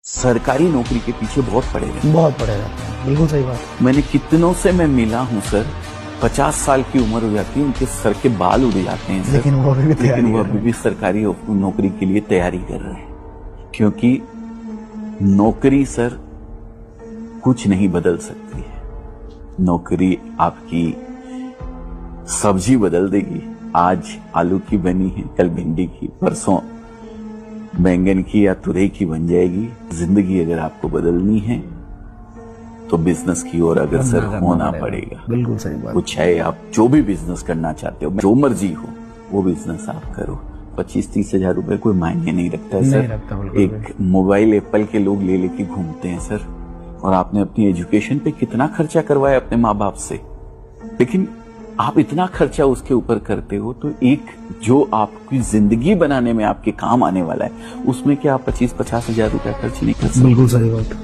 सरकारी नौकरी के पीछे बहुत पड़े रहते हैं। बहुत पड़े रहते हैं, बिल्कुल सही बात। मैंने कितनों से मैं मिला हूँ सर, 50 साल की उम्र हो जाती है, उनके सर के बाल उड़ जाते हैं सर, लेकिन वो अभी भी सरकारी नौकरी के लिए तैयारी कर रहे हैं। क्योंकि नौकरी सर कुछ नहीं बदल सकती है। नौकरी आपकी सब्जी बदल देगी। आज आलू की बनी है, कल भिंडी की, परसों बैंगन की या तुरई की बन जाएगी। जिंदगी अगर आपको बदलनी है तो बिजनेस की ओर अग्रसर होना पड़ेगा। बिल्कुल सही बात। कुछ है, आप जो भी बिजनेस करना चाहते हो, जो मर्जी हो, वो बिजनेस आप करो। 25-30 हजार रुपए कोई मायने नहीं रखता है सर। एक मोबाइल एप्पल के लोग ले लेके घूमते हैं सर, और आपने अपनी एजुकेशन पे कितना खर्चा करवाया अपने माँ बाप से, लेकिन आप इतना खर्चा उसके ऊपर करते हो, तो एक जो आपकी जिंदगी बनाने में आपके काम आने वाला है, उसमें क्या आप 25-50 हजार रुपया खर्च नहीं कर सकते? बिल्कुल सही बात।